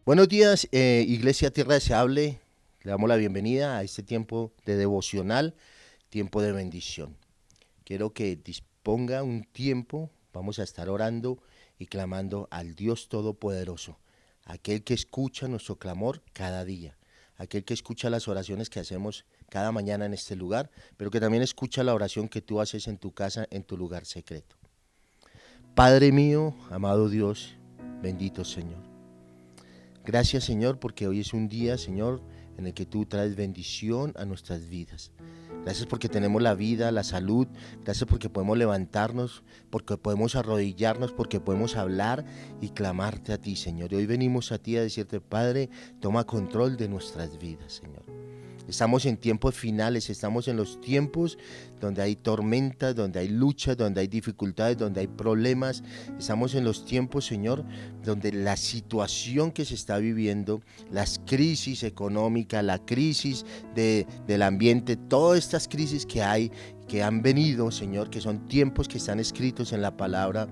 Buenos días, Iglesia Tierra Deseable. Le damos la bienvenida a este tiempo de devocional, tiempo de bendición. Quiero que disponga un tiempo, vamos a estar orando y clamando al Dios Todopoderoso, aquel que escucha nuestro clamor cada día, aquel que escucha las oraciones que hacemos cada mañana en este lugar, pero que también escucha la oración que tú haces en tu casa, en tu lugar secreto. Padre mío, amado Dios, bendito Señor. Gracias, Señor, porque hoy es un día, Señor, en el que tú traes bendición a nuestras vidas. Gracias porque tenemos la vida, la salud. Gracias porque podemos levantarnos, porque podemos arrodillarnos, porque podemos hablar y clamarte a ti, Señor. Y hoy venimos a ti a decirte, Padre, toma control de nuestras vidas, Señor. Estamos en tiempos finales, estamos en los tiempos donde hay tormentas, donde hay luchas, donde hay dificultades, donde hay problemas. Estamos en los tiempos, Señor, donde la situación que se está viviendo, las crisis económicas, la crisis del ambiente, todas estas crisis que hay, que han venido, Señor, que son tiempos que están escritos en la palabra,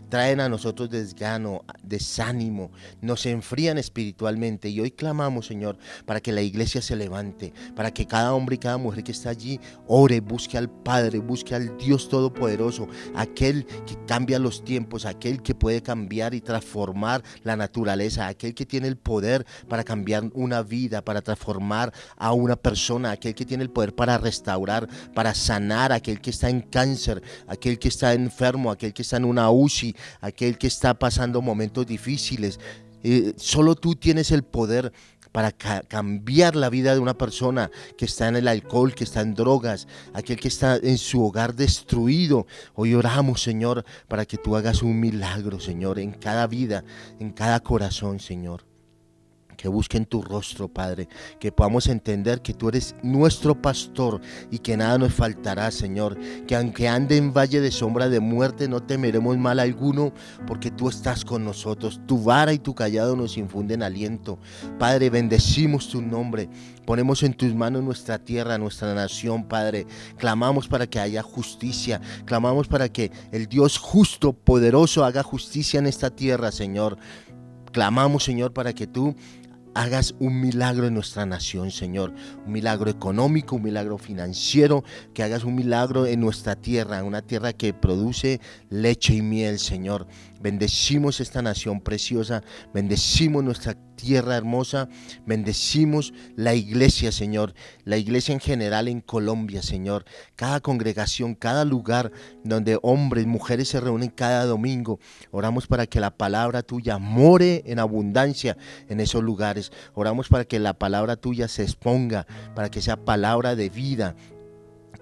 traen a nosotros desgano, desánimo, nos enfrían espiritualmente. Y hoy clamamos, Señor, para que la iglesia se levante, para que cada hombre y cada mujer que está allí ore, busque al Padre, busque al Dios Todopoderoso, aquel que cambia los tiempos, aquel que puede cambiar y transformar la naturaleza, aquel que tiene el poder para cambiar una vida, para transformar a una persona, aquel que tiene el poder para restaurar, para sanar, aquel que está en cáncer, aquel que está enfermo, aquel que está en una UCI, aquel que está pasando momentos difíciles. Solo tú tienes el poder para cambiar la vida de una persona que está en el alcohol, que está en drogas, aquel que está en su hogar destruido. Hoy oramos, Señor, para que tú hagas un milagro, Señor, en cada vida, en cada corazón, Señor. Que busquen tu rostro, Padre, que podamos entender que tú eres nuestro pastor y que nada nos faltará, Señor, que aunque ande en valle de sombra de muerte no temeremos mal alguno, porque tú estás con nosotros, tu vara y tu callado nos infunden aliento. Padre, bendecimos tu nombre, ponemos en tus manos nuestra tierra, nuestra nación, Padre, clamamos para que haya justicia, clamamos para que el Dios justo, poderoso, haga justicia en esta tierra, Señor. Clamamos, Señor, para que tú hagas un milagro en nuestra nación, Señor, un milagro económico, un milagro financiero, que hagas un milagro en nuestra tierra, una tierra que produce leche y miel, Señor. Bendecimos esta nación preciosa, bendecimos nuestra tierra hermosa, bendecimos la iglesia, Señor, la iglesia en general en Colombia, Señor, cada congregación, cada lugar donde hombres, mujeres se reúnen cada domingo. Oramos para que la palabra tuya more en abundancia en esos lugares. Oramos para que la palabra tuya se exponga, para que sea palabra de vida,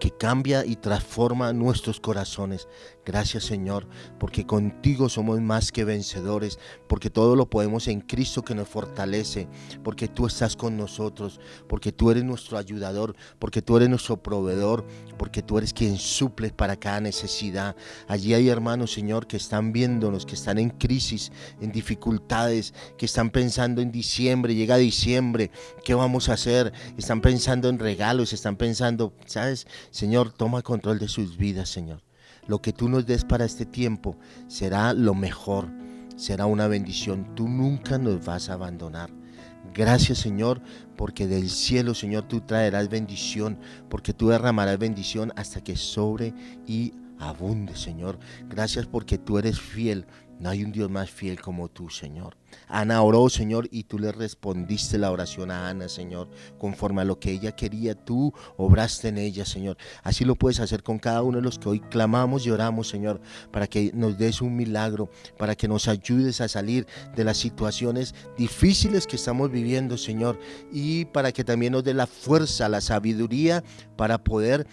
que cambia y transforma nuestros corazones. Gracias, Señor, porque contigo somos más que vencedores, porque todo lo podemos en Cristo que nos fortalece, porque tú estás con nosotros, porque tú eres nuestro ayudador, porque tú eres nuestro proveedor, porque tú eres quien suple para cada necesidad. Allí hay hermanos, Señor, que están viéndonos, que están en crisis, en dificultades, que están pensando en diciembre, llega diciembre, ¿qué vamos a hacer? Están pensando en regalos, están pensando, ¿sabes? Señor, toma control de sus vidas, Señor. Lo que tú nos des para este tiempo será lo mejor, será una bendición. Tú nunca nos vas a abandonar. Gracias, Señor, porque del cielo, Señor, tú traerás bendición, porque tú derramarás bendición hasta que sobre y abunde, Señor. Gracias porque tú eres fiel. No hay un Dios más fiel como tú, Señor. Ana oró, Señor, y tú le respondiste la oración a Ana, Señor, conforme a lo que ella quería, tú obraste en ella, Señor. Así lo puedes hacer con cada uno de los que hoy clamamos y oramos, Señor, para que nos des un milagro, para que nos ayudes a salir de las situaciones difíciles que estamos viviendo, Señor, y para que también nos dé la fuerza, la sabiduría para poder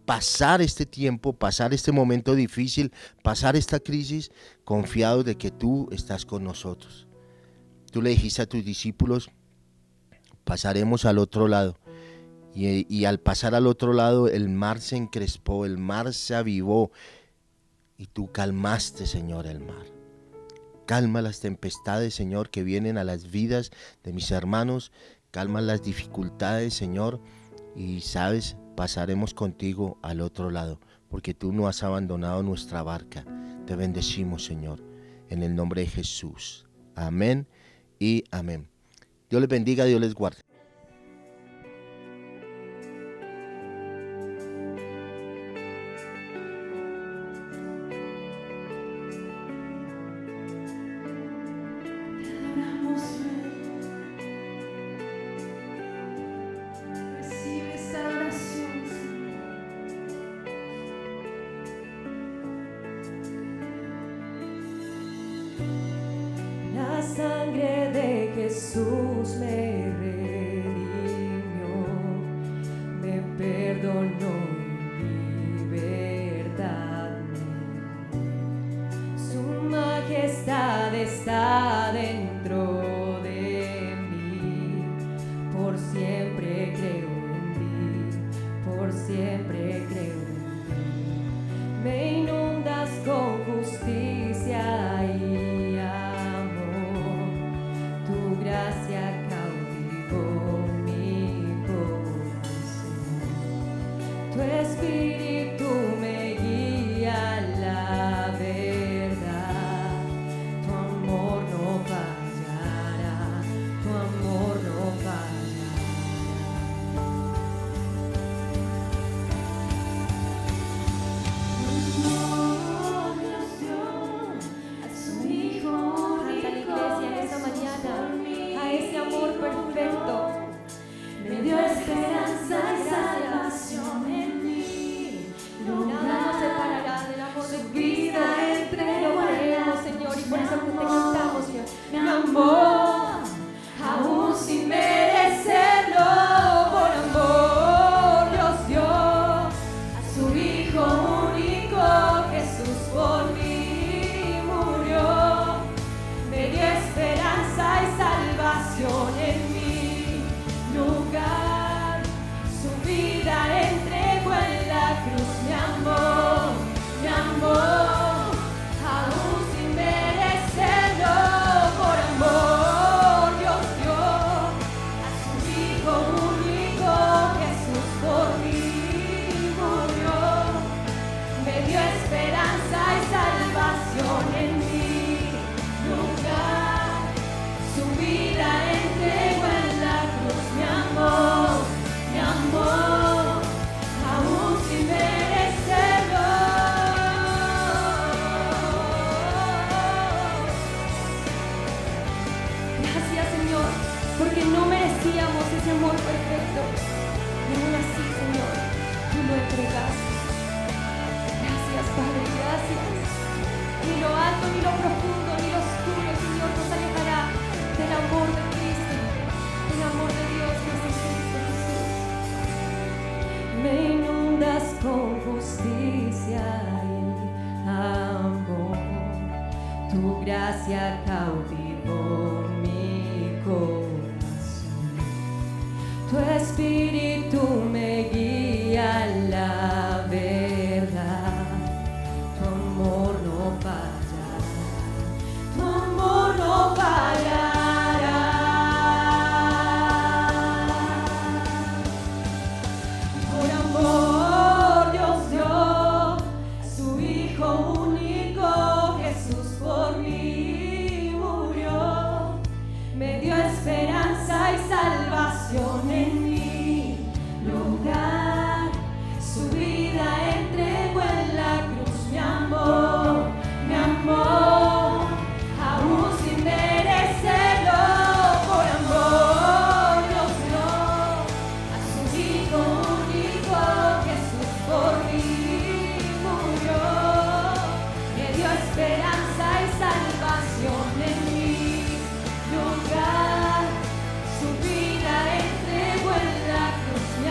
pasar este tiempo, pasar este momento difícil, pasar esta crisis, confiados de que tú estás con nosotros. Tú le dijiste a tus discípulos, pasaremos al otro lado. Y al pasar al otro lado, el mar se encrespó, el mar se avivó. Y tú calmaste, Señor, el mar. Calma las tempestades, Señor, que vienen a las vidas de mis hermanos. Calma las dificultades, Señor. Y sabes, pasaremos contigo al otro lado, porque tú no has abandonado nuestra barca. Te bendecimos, Señor, en el nombre de Jesús. Amén y amén. Dios les bendiga, Dios les guarde. La sangre de Jesús me redimió, me perdonó y libertad me dio. Su majestad está dentro de mí, por siempre creo en ti, por siempre creo en ti. Me inundas con justicia y amor, tu gracia cautivó mi corazón, tu espíritu me guía a la verdad, tu amor no fallará, tu amor no fallará. Perfecto, me dio esperanza y salvación en mí. Nada nos separará del amor de Cristo. Lo creemos, Señor, y por eso te cantamos, Señor. Mi amor, aún sin merecerlo, por amor Dios dio a su Hijo único, Jesús por mí murió. Me dio esperanza y salvación en mí. Lugar, su vida entregó en la cruz, mi amor, aún sin merecerlo, por amor Dios dio a su Hijo único, Jesús por mí murió, me dio esperanza y salvación en mí. Lugar, su vida entregó en la cruz, mi amor, aún sin merecerlo. Gracias, Señor, porque no merecíamos ese amor perfecto, y aún así, Señor, tú lo entregaste. Gracias, Padre, gracias. Ni lo alto, ni lo profundo, ni lo oscuro, Señor, nos alejará del amor de Cristo, del amor de Dios que es en Cristo Jesús. Me inundas con justicia y amor, tu gracia cautivó mi corazón, tu espíritu me guía a la verdad, tu amor no fallará, tu amor no fallará. Por amor Dios dio a su Hijo único, Jesús por mí murió, me dio esperanza y salvación en mí. Lugar, su vida entregó en la cruz, mi amor, aún sin merecerlo, por amor Dios dio a su Hijo único, Jesús por mí murió, me dio esperanza y salvación en mí. Lugar, su vida entregó en la cruz, mi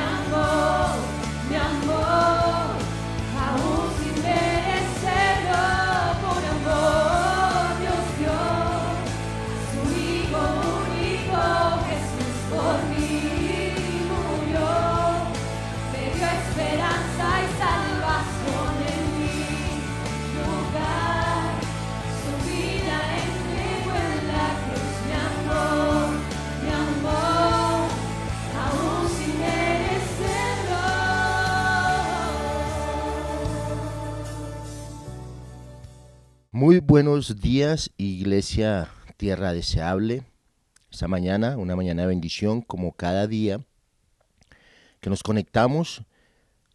amor, aún sin merecerlo, por amor Dios dio a su Hijo único, Jesús por mí murió, me dio esperanza y salvación en mí. Lugar, su vida entregó en la cruz, mi amor, aún sin merecerlo. Muy buenos días, Iglesia Tierra Deseable. Esta mañana, una mañana de bendición, como cada día, que nos conectamos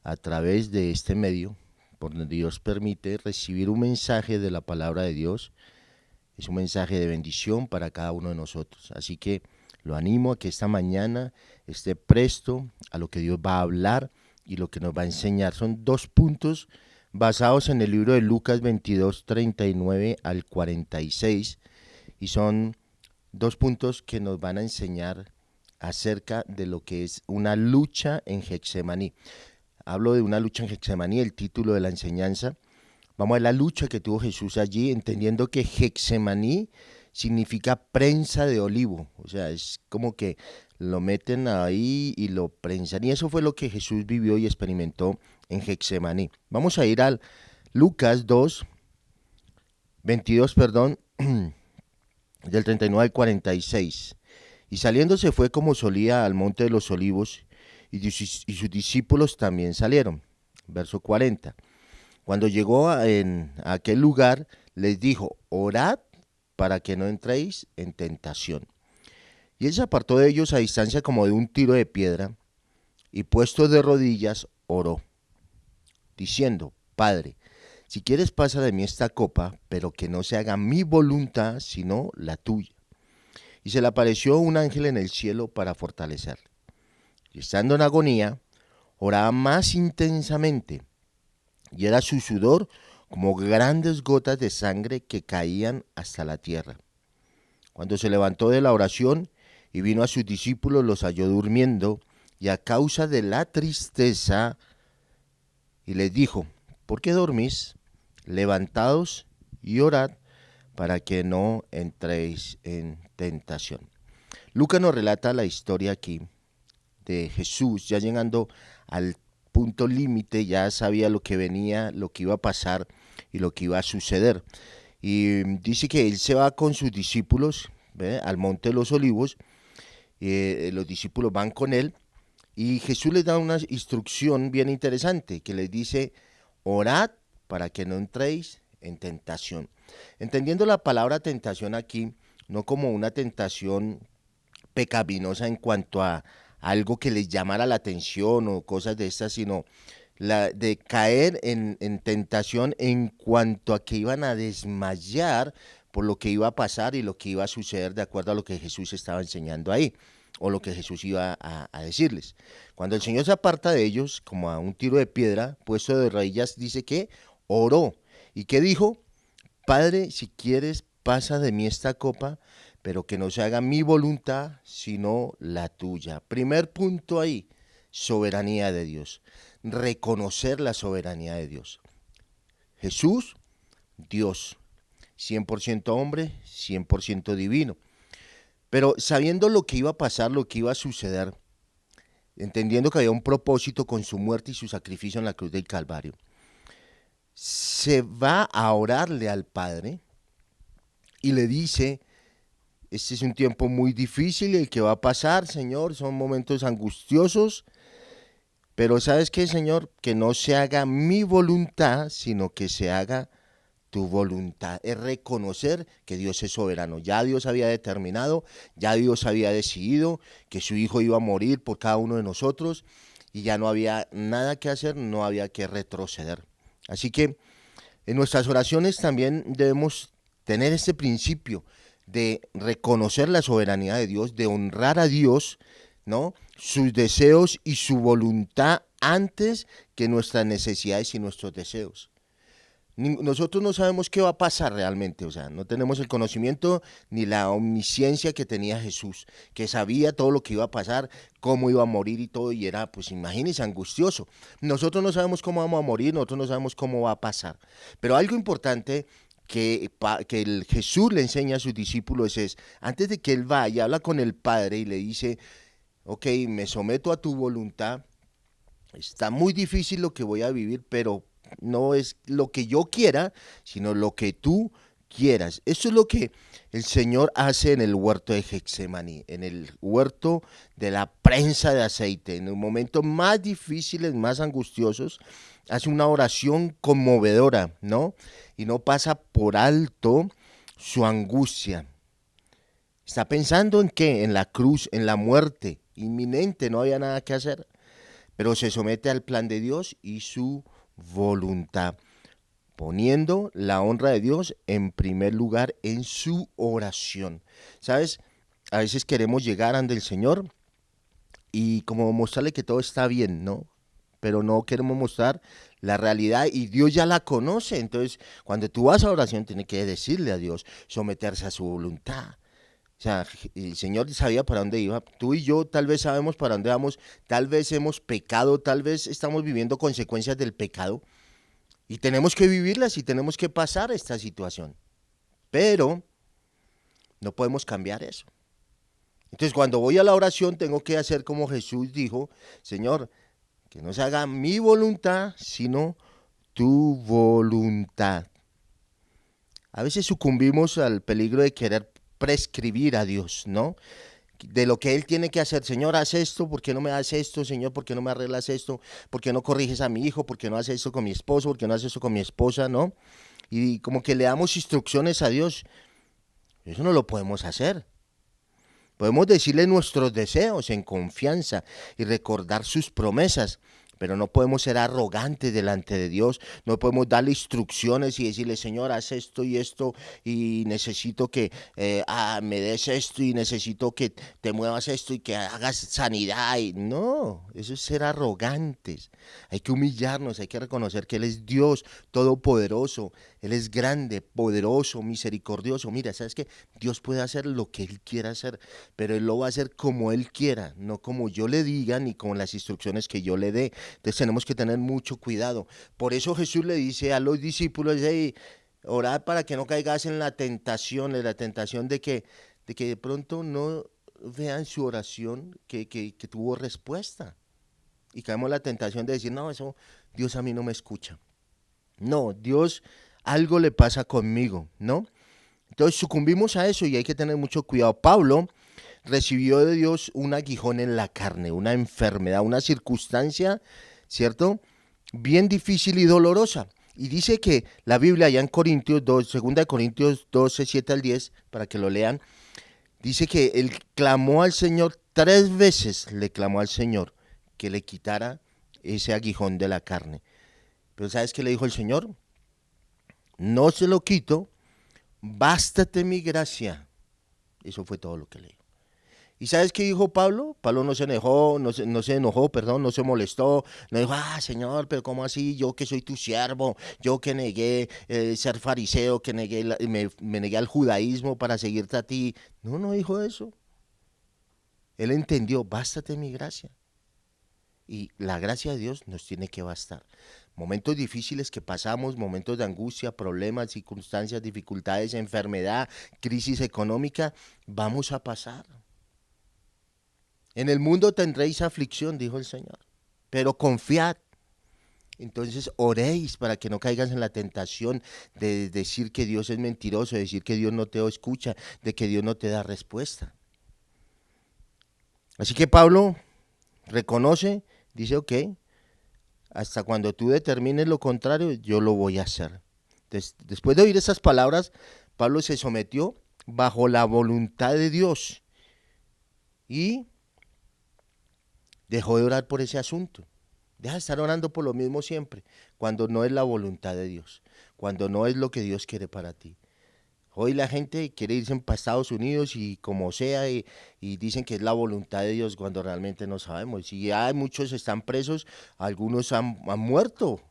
a través de este medio, por donde Dios permite recibir un mensaje de la palabra de Dios. Es un mensaje de bendición para cada uno de nosotros. Así que lo animo a que esta mañana esté presto a lo que Dios va a hablar y lo que nos va a enseñar. Son 2 puntos basados en el libro de Lucas 22, 39 al 46, y son 2 puntos que nos van a enseñar acerca de lo que es una lucha en Getsemaní. Hablo de una lucha en Getsemaní, el título de la enseñanza. Vamos a ver la lucha que tuvo Jesús allí, entendiendo que Getsemaní significa prensa de olivo. O sea, es como que lo meten ahí y lo prensan. Y eso fue lo que Jesús vivió y experimentó en Getsemaní. Vamos a ir al Lucas 2, 22, del 39 al 46. Y saliendo se fue como solía al monte de los olivos, y sus discípulos también salieron. Verso 40. Cuando llegó a aquel lugar, les dijo: orad para que no entréis en tentación. Y él se apartó de ellos a distancia como de un tiro de piedra, y puesto de rodillas, oró, diciendo: Padre, si quieres pasa de mí esta copa, pero que no se haga mi voluntad, sino la tuya. Y se le apareció un ángel en el cielo para fortalecerle. Y estando en agonía, oraba más intensamente, y era su sudor como grandes gotas de sangre que caían hasta la tierra. Cuando se levantó de la oración y vino a sus discípulos, los halló durmiendo, y a causa de la tristeza, y les dijo: ¿por qué dormís? Levantaos y orad para que no entréis en tentación. Lucas nos relata la historia aquí de Jesús, ya llegando al punto límite, ya sabía lo que venía, lo que iba a pasar y lo que iba a suceder. Y dice que él se va con sus discípulos, ¿ve?, al monte de los olivos. Los discípulos van con él y Jesús les da una instrucción bien interesante, que les dice: orad para que no entréis en tentación. Entendiendo la palabra tentación aquí, no como una tentación pecaminosa en cuanto a algo que les llamara la atención o cosas de estas, sino la de caer en tentación en cuanto a que iban a desmayar por lo que iba a pasar y lo que iba a suceder de acuerdo a lo que Jesús estaba enseñando ahí, o lo que Jesús iba a decirles. Cuando el Señor se aparta de ellos, como a un tiro de piedra, puesto de rodillas, dice que oró. ¿Y qué dijo? Padre, si quieres, pasa de mí esta copa, pero que no se haga mi voluntad, sino la tuya. Primer punto ahí: soberanía de Dios. Reconocer la soberanía de Dios. Jesús, Dios, 100% hombre, 100% divino. Pero sabiendo lo que iba a pasar, lo que iba a suceder, entendiendo que había un propósito con su muerte y su sacrificio en la cruz del Calvario, se va a orarle al Padre y le dice: este es un tiempo muy difícil el que va a pasar, Señor, son momentos angustiosos, pero ¿sabes qué, Señor? Que no se haga mi voluntad, sino que se haga tu voluntad. Es reconocer que Dios es soberano. Ya Dios había determinado, ya Dios había decidido que su Hijo iba a morir por cada uno de nosotros, y ya no había nada que hacer, no había que retroceder. Así que en nuestras oraciones también debemos tener este principio de reconocer la soberanía de Dios, de honrar a Dios, ¿no?, sus deseos y su voluntad antes que nuestras necesidades y nuestros deseos. Nosotros no sabemos qué va a pasar realmente, o sea, no tenemos el conocimiento ni la omnisciencia que tenía Jesús, que sabía todo lo que iba a pasar, cómo iba a morir y todo, y era, pues imagínense, angustioso. Nosotros no sabemos cómo vamos a morir, nosotros no sabemos cómo va a pasar, pero algo importante que el Jesús le enseña a sus discípulos es: antes de que él vaya, habla con el Padre y le dice: ok, me someto a tu voluntad, está muy difícil lo que voy a vivir, pero no es lo que yo quiera, sino lo que tú quieras. Eso es lo que el Señor hace en el huerto de Getsemaní, en el huerto de la prensa de aceite, en los momentos más difíciles, más angustiosos. Hace una oración conmovedora, ¿no? Y no pasa por alto su angustia. Está pensando en qué, en la cruz, en la muerte inminente, no había nada que hacer, pero se somete al plan de Dios y su voluntad, poniendo la honra de Dios en primer lugar en su oración. ¿Sabes? A veces queremos llegar ante el Señor y como mostrarle que todo está bien, ¿no? Pero no queremos mostrar la realidad y Dios ya la conoce. Entonces, cuando tú vas a oración, tienes que decirle a Dios, someterse a su voluntad. O sea, el Señor sabía para dónde iba. Tú y yo tal vez sabemos para dónde vamos, tal vez hemos pecado, tal vez estamos viviendo consecuencias del pecado y tenemos que vivirlas y tenemos que pasar esta situación. Pero no podemos cambiar eso. Entonces, cuando voy a la oración, tengo que hacer como Jesús dijo, Señor, que no se haga mi voluntad, sino tu voluntad. A veces sucumbimos al peligro de querer prescribir a Dios, ¿no? De lo que Él tiene que hacer. Señor, haz esto, ¿por qué no me haces esto? Señor, ¿por qué no me arreglas esto? ¿Por qué no corriges a mi hijo? ¿Por qué no haces esto con mi esposo? ¿Por qué no haces esto con mi esposa? ¿No? Y como que le damos instrucciones a Dios. Eso no lo podemos hacer. Podemos decirle nuestros deseos en confianza y recordar sus promesas, pero no podemos ser arrogantes delante de Dios, no podemos darle instrucciones y decirle, Señor, haz esto y necesito que me des esto y necesito que te muevas esto y que hagas sanidad. No, eso es ser arrogantes. Hay que humillarnos, hay que reconocer que Él es Dios todopoderoso, Él es grande, poderoso, misericordioso. Mira, ¿sabes qué? Dios puede hacer lo que Él quiera hacer, pero Él lo va a hacer como Él quiera, no como yo le diga ni con las instrucciones que yo le dé. Entonces tenemos que tener mucho cuidado. Por eso Jesús le dice a los discípulos, hey, orad para que no caigas en la tentación de que de pronto no vean su oración que tuvo respuesta. Y caemos en la tentación de decir, no, eso Dios a mí no me escucha. No, Dios, algo le pasa conmigo, ¿no? Entonces sucumbimos a eso y hay que tener mucho cuidado. Pablo recibió de Dios un aguijón en la carne, una enfermedad, una circunstancia, ¿cierto? Bien difícil y dolorosa. Y dice que la Biblia allá en Corintios 2, 2 Corintios 12, 7 al 10, para que lo lean, dice que él clamó al Señor, 3 veces le clamó al Señor que le quitara ese aguijón de la carne. Pero ¿sabes qué le dijo el Señor? No se lo quito, bástate mi gracia. Eso fue todo lo que le dijo. ¿Y sabes qué dijo Pablo? Pablo no se enojó, no se molestó, no dijo, Señor, pero ¿cómo así? Yo que soy tu siervo, yo que negué ser fariseo, que me negué al judaísmo para seguirte a ti. No, no dijo eso. Él entendió, bástate mi gracia. Y la gracia de Dios nos tiene que bastar. Momentos difíciles que pasamos, momentos de angustia, problemas, circunstancias, dificultades, enfermedad, crisis económica, vamos a pasar. En el mundo tendréis aflicción, dijo el Señor, pero confiad. Entonces oréis para que no caigas en la tentación de decir que Dios es mentiroso, de decir que Dios no te escucha, de que Dios no te da respuesta. Así que Pablo reconoce, dice, ok, hasta cuando tú determines lo contrario, yo lo voy a hacer. Entonces, después de oír esas palabras, Pablo se sometió bajo la voluntad de Dios y dejó de orar por ese asunto. Deja de estar orando por lo mismo siempre, cuando no es la voluntad de Dios, cuando no es lo que Dios quiere para ti. Hoy la gente quiere irse para Estados Unidos y como sea, y dicen que es la voluntad de Dios cuando realmente no sabemos. Y ya muchos están presos, algunos han muerto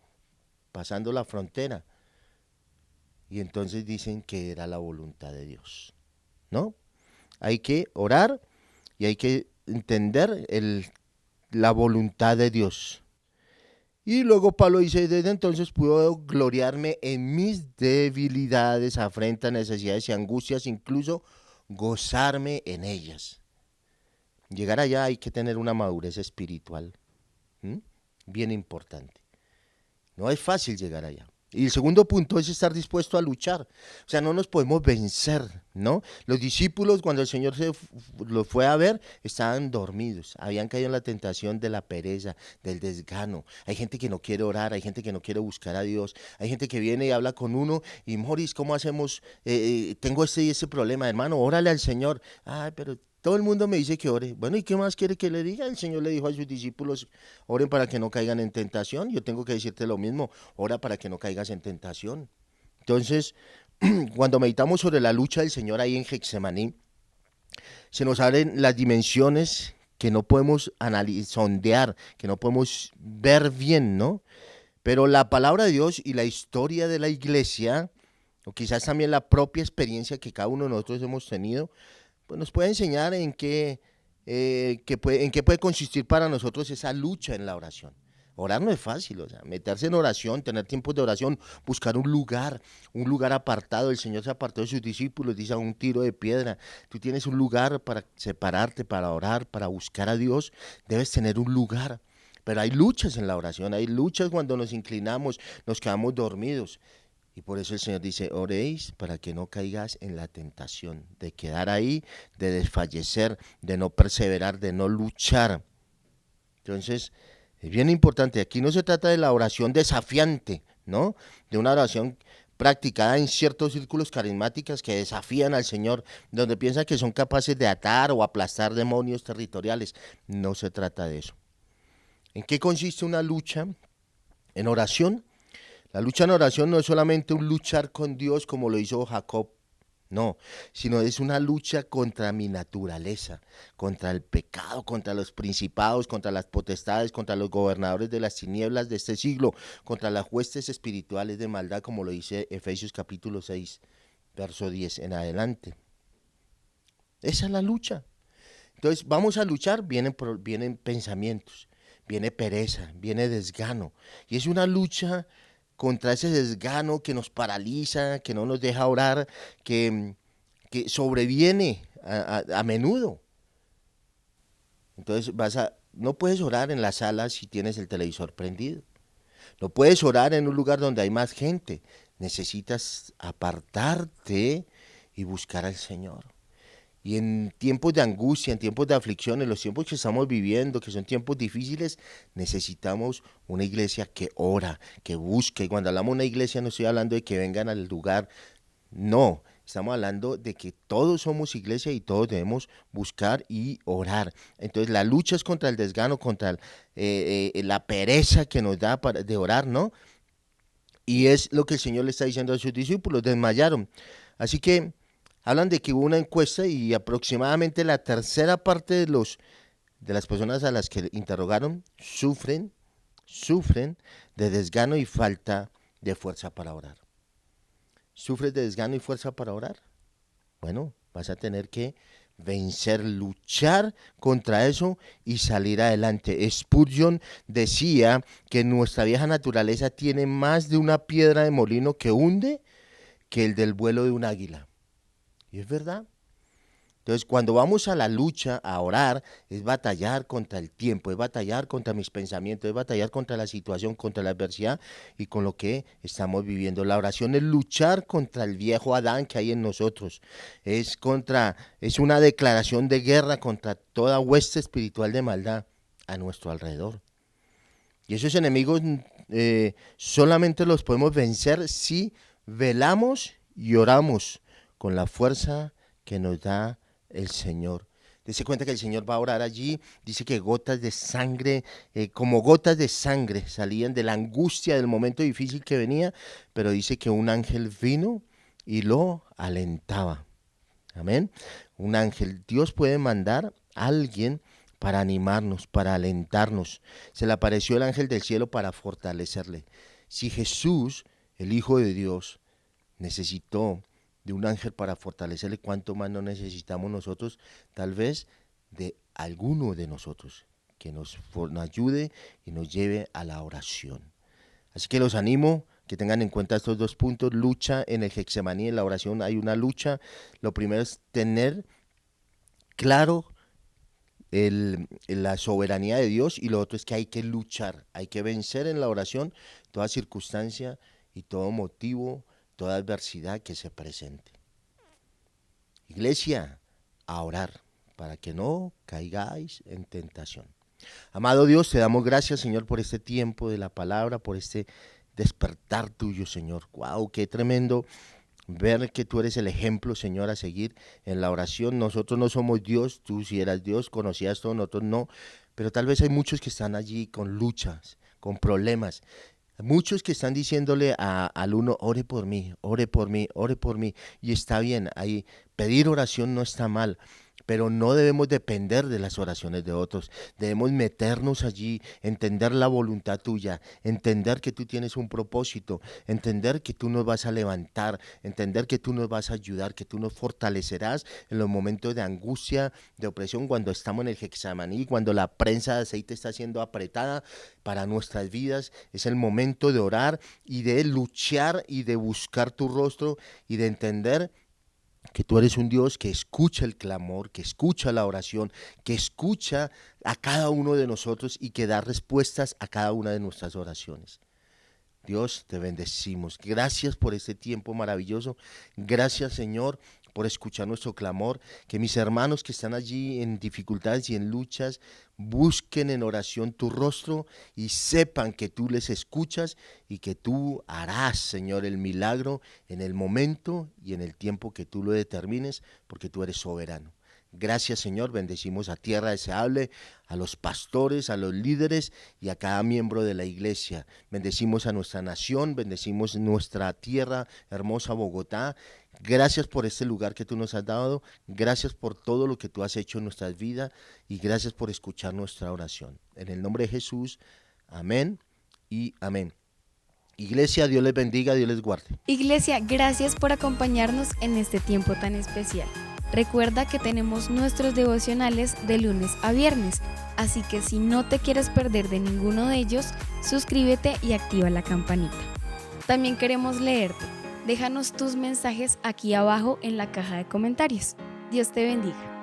pasando la frontera. Y entonces dicen que era la voluntad de Dios. ¿No? Hay que orar y hay que entender la voluntad de Dios. Y luego Pablo dice, desde entonces puedo gloriarme en mis debilidades, afrentas, necesidades y angustias, incluso gozarme en ellas. Llegar allá hay que tener una madurez espiritual, bien importante. No es fácil llegar allá, Y el segundo punto es estar dispuesto a luchar. O sea, no nos podemos vencer, ¿no? Los discípulos, cuando el Señor los fue a ver, estaban dormidos. Habían caído en la tentación de la pereza, del desgano. Hay gente que no quiere orar, hay gente que no quiere buscar a Dios. Hay gente que viene y habla con uno y, Moris, ¿cómo hacemos? Tengo este y ese problema, hermano, órale al Señor. Ay, pero todo el mundo me dice que ore. Bueno, ¿y qué más quiere que le diga? El Señor le dijo a sus discípulos, oren para que no caigan en tentación. Yo tengo que decirte lo mismo, ora para que no caigas en tentación. Entonces, cuando meditamos sobre la lucha del Señor ahí en Getsemaní, se nos abren las dimensiones que no podemos sondear, que no podemos ver bien, ¿no? Pero la palabra de Dios y la historia de la iglesia, o quizás también la propia experiencia que cada uno de nosotros hemos tenido, pues nos puede enseñar en qué puede consistir para nosotros esa lucha en la oración. Orar no es fácil, o sea, meterse en oración, tener tiempos de oración, buscar un lugar apartado. El Señor se apartó de sus discípulos, dice a un tiro de piedra. Tú tienes un lugar para separarte, para orar, para buscar a Dios, debes tener un lugar. Pero hay luchas en la oración, hay luchas cuando nos inclinamos, nos quedamos dormidos. Y por eso el Señor dice, oréis para que no caigas en la tentación de quedar ahí, de desfallecer, de no perseverar, de no luchar. Entonces, es bien importante, aquí no se trata de la oración desafiante, ¿no? De una oración practicada en ciertos círculos carismáticos que desafían al Señor, donde piensan que son capaces de atar o aplastar demonios territoriales. No se trata de eso. ¿En qué consiste una lucha en oración? La lucha en oración no es solamente un luchar con Dios como lo hizo Jacob, no, sino es una lucha contra mi naturaleza, contra el pecado, contra los principados, contra las potestades, contra los gobernadores de las tinieblas de este siglo, contra las huestes espirituales de maldad, como lo dice Efesios capítulo 6, verso 10 en adelante. Esa es la lucha. Entonces vamos a luchar, vienen pensamientos, viene pereza, viene desgano, y es una lucha contra ese desgano que nos paraliza, que no nos deja orar, que sobreviene a menudo. Entonces no puedes orar en la sala si tienes el televisor prendido. No puedes orar en un lugar donde hay más gente. Necesitas apartarte y buscar al Señor. Y en tiempos de angustia, en tiempos de aflicción, en los tiempos que estamos viviendo, que son tiempos difíciles, necesitamos una iglesia que ora, que busque. Y cuando hablamos de una iglesia no estoy hablando de que vengan al lugar, no, estamos hablando de que todos somos iglesia y todos debemos buscar y orar. Entonces la lucha es contra el desgano, contra la pereza que nos da de orar, ¿no? Y es lo que el Señor le está diciendo a sus discípulos, desmayaron. Así que hablan de que hubo una encuesta y aproximadamente la tercera parte de las personas a las que interrogaron sufren de desgano y falta de fuerza para orar. ¿Sufres de desgano y fuerza para orar? Bueno, vas a tener que vencer, luchar contra eso y salir adelante. Spurgeon decía que nuestra vieja naturaleza tiene más de una piedra de molino que hunde que el del vuelo de un águila. Y es verdad. Entonces, cuando vamos a la lucha, a orar, es batallar contra el tiempo, es batallar contra mis pensamientos, es batallar contra la situación, contra la adversidad y con lo que estamos viviendo. La oración es luchar contra el viejo Adán que hay en nosotros. Es una declaración de guerra contra toda hueste espiritual de maldad a nuestro alrededor. Y esos enemigos solamente los podemos vencer si velamos y oramos con la fuerza que nos da el Señor. Dese cuenta que el Señor va a orar allí, dice que gotas de sangre, como gotas de sangre salían de la angustia del momento difícil que venía, pero dice que un ángel vino y lo alentaba. Amén. Un ángel, Dios puede mandar a alguien para animarnos, para alentarnos. Se le apareció el ángel del cielo para fortalecerle. Si Jesús, el Hijo de Dios, necesitó de un ángel para fortalecerle, ¿cuánto más no necesitamos nosotros? Tal vez de alguno de nosotros que nos ayude y nos lleve a la oración. Así que los animo que tengan en cuenta estos dos puntos. Lucha en el Getsemaní, en la oración hay una lucha. Lo primero es tener claro la soberanía de Dios, y lo otro es que hay que luchar, hay que vencer en la oración toda circunstancia y todo motivo, toda adversidad que se presente. Iglesia, a orar para que no caigáis en tentación. Amado Dios, te damos gracias, Señor, por este tiempo de la palabra, por este despertar tuyo, Señor. ¡Wow! ¡Qué tremendo! Ver que tú eres el ejemplo, Señor, a seguir en la oración. Nosotros no somos Dios, tú sí eras Dios, conocías todo, nosotros no, pero tal vez hay muchos que están allí con luchas, con problemas. Muchos que están diciéndole al uno, ore por mí, ore por mí, ore por mí. Y está bien, ahí pedir oración no está mal, pero no debemos depender de las oraciones de otros. Debemos meternos allí, entender la voluntad tuya, entender que tú tienes un propósito, entender que tú nos vas a levantar, entender que tú nos vas a ayudar, que tú nos fortalecerás en los momentos de angustia, de opresión, cuando estamos en el Getsemaní, cuando la prensa de aceite está siendo apretada para nuestras vidas. Es el momento de orar y de luchar y de buscar tu rostro y de entender que tú eres un Dios que escucha el clamor, que escucha la oración, que escucha a cada uno de nosotros y que da respuestas a cada una de nuestras oraciones. Dios, te bendecimos. Gracias por este tiempo maravilloso. Gracias, Señor, por escuchar nuestro clamor. Que mis hermanos que están allí en dificultades y en luchas busquen en oración tu rostro y sepan que tú les escuchas y que tú harás, Señor, el milagro en el momento y en el tiempo que tú lo determines, porque tú eres soberano. Gracias, Señor, bendecimos a Tierra Deseable, a los pastores, a los líderes y a cada miembro de la iglesia. Bendecimos a nuestra nación, bendecimos nuestra tierra hermosa, Bogotá. Gracias por este lugar que tú nos has dado, gracias por todo lo que tú has hecho en nuestras vidas y gracias por escuchar nuestra oración. En el nombre de Jesús, amén y amén. Iglesia, Dios les bendiga, Dios les guarde. Iglesia, gracias por acompañarnos en este tiempo tan especial. Recuerda que tenemos nuestros devocionales de lunes a viernes, así que si no te quieres perder de ninguno de ellos, suscríbete y activa la campanita. También queremos leerte. Déjanos tus mensajes aquí abajo en la caja de comentarios. Dios te bendiga.